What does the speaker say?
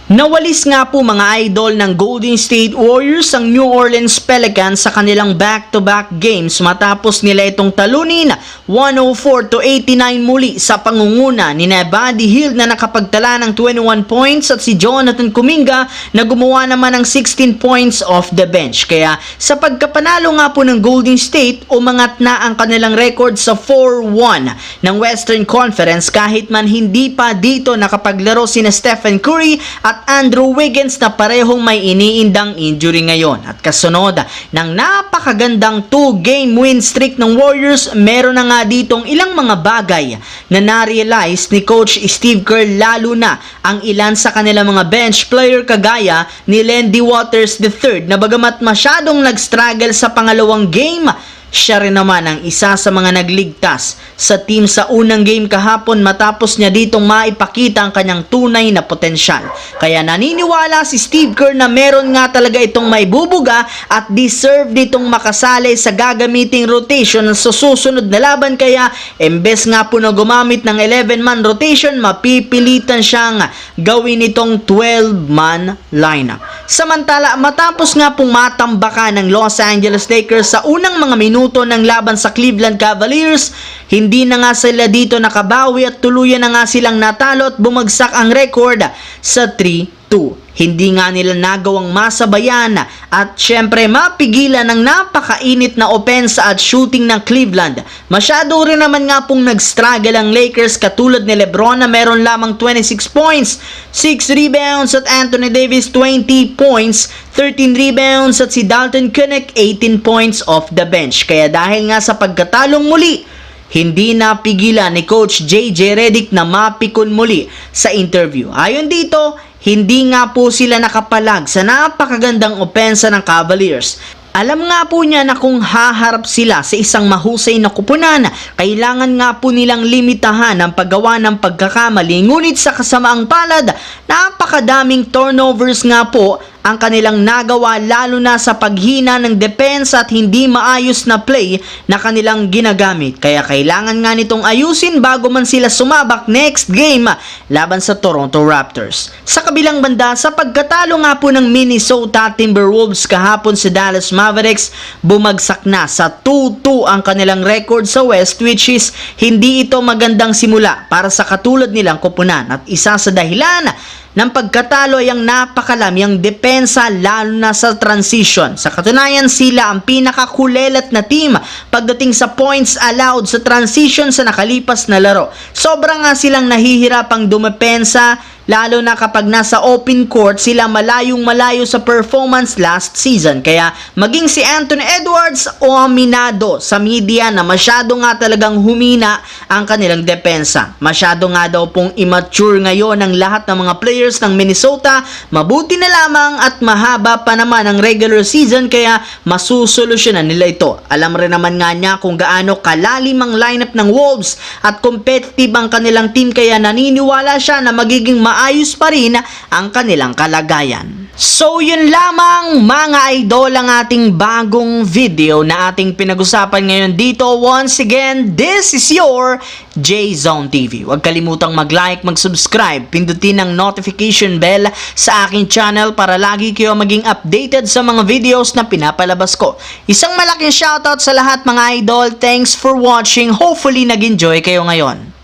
Nawalis nga po mga idol ng Golden State Warriors ang New Orleans Pelicans sa kanilang back-to-back games matapos nila itong talunin 104-89 muli sa pangunguna ni Buddy Hield na nakapagtala ng 21 points at si Jonathan Kuminga na gumawa naman ng 16 points off the bench. Kaya sa pagkapanalo nga po ng Golden State, umangat na ang kanilang record sa 4-1 ng Western Conference kahit man hindi pa dito nakapaglaro sina Stephen Curry at Andrew Wiggins na parehong may iniindang injury ngayon. At kasunod ng napakagandang 2-game win streak ng Warriors, meron na nga ditong ilang mga bagay na na-realize ni Coach Steve Kerr, lalo na ang ilan sa kanilang mga bench player kagaya ni Landy Waters III na bagamat masyadong nag-struggle sa pangalawang game, siya rin naman ang isa sa mga nagligtas sa team sa unang game kahapon matapos niya ditong maipakita ang kanyang tunay na potensyal. Kaya naniniwala si Steve Kerr na meron nga talaga itong maibubuga at deserve ditong makasali sa gagamiting rotation sa susunod na laban. Kaya embes nga po na gumamit ng 11-man rotation, mapipilitan siyang gawin itong 12-man lineup. Samantala, matapos nga pong matambakan ng Los Angeles Lakers sa unang mga minuto ng laban sa Cleveland Cavaliers, hindi na nga sila dito nakabawi at tuluyan na nga silang natalo at bumagsak ang record sa 3-2. Hindi nga nila nagawang masabayan at syempre mapigilan ng napakainit na opensa at shooting ng Cleveland. Masyado rin naman nga pong nag-struggle ang Lakers katulad ni LeBron na meron lamang 26 points, 6 rebounds at Anthony Davis 20 points, 13 rebounds at si Dalton Keunig 18 points off the bench. Kaya dahil nga sa pagkatalong muli, hindi napigilan ni Coach JJ Redick na mapikon muli sa interview. Ayon dito, hindi nga po sila nakapalag sa napakagandang opensa ng Cavaliers. Alam nga po niya na kung haharap sila sa isang mahusay na kupunan, kailangan nga po nilang limitahan ang paggawa ng pagkakamali. Ngunit sa kasamaang palad, napakadaming turnovers nga po ang kanilang nagawa, lalo na sa paghina ng depensa at hindi maayos na play na kanilang ginagamit. Kaya kailangan nga nitong ayusin bago man sila sumabak next game laban sa Toronto Raptors. Sa kabilang banda, sa pagkatalo nga po ng Minnesota Timberwolves kahapon sa Dallas Mavericks, bumagsak na sa 2-2 ang kanilang record sa West, which is hindi ito magandang simula para sa katulad nilang koponan. At isa sa dahilan ng pagkatalo ay ang napakalamyang depensa, lalo na sa transition. Sa katunayan, sila ang pinakakulelat na team pagdating sa points allowed sa transition sa nakalipas na laro. Sobrang nga silang nahihirapang dumepensa, lalo na kapag nasa open court sila, malayong malayo sa performance last season. Kaya maging si Anthony Edwards o aminado sa media na masyado nga talagang humina ang kanilang depensa. Masyado nga daw pong immature ngayon ang lahat ng mga players ng Minnesota. Mabuti na lamang at mahaba pa naman ang regular season, kaya masusolusyonan nila ito. Alam rin naman nga niya kung gaano kalalim ang lineup ng Wolves at competitive ang kanilang team, kaya naniniwala siya na magiging maayos pa rin ang kanilang kalagayan. So yun lamang mga idol ang ating bagong video na ating pinag-usapan ngayon dito. Once again, this is your J-Zone TV. Huwag kalimutang mag-like, mag-subscribe, pindutin ang notification bell sa aking channel para lagi kayo maging updated sa mga videos na pinapalabas ko. Isang malaking shoutout sa lahat mga idol. Thanks for watching. Hopefully nag-enjoy kayo ngayon.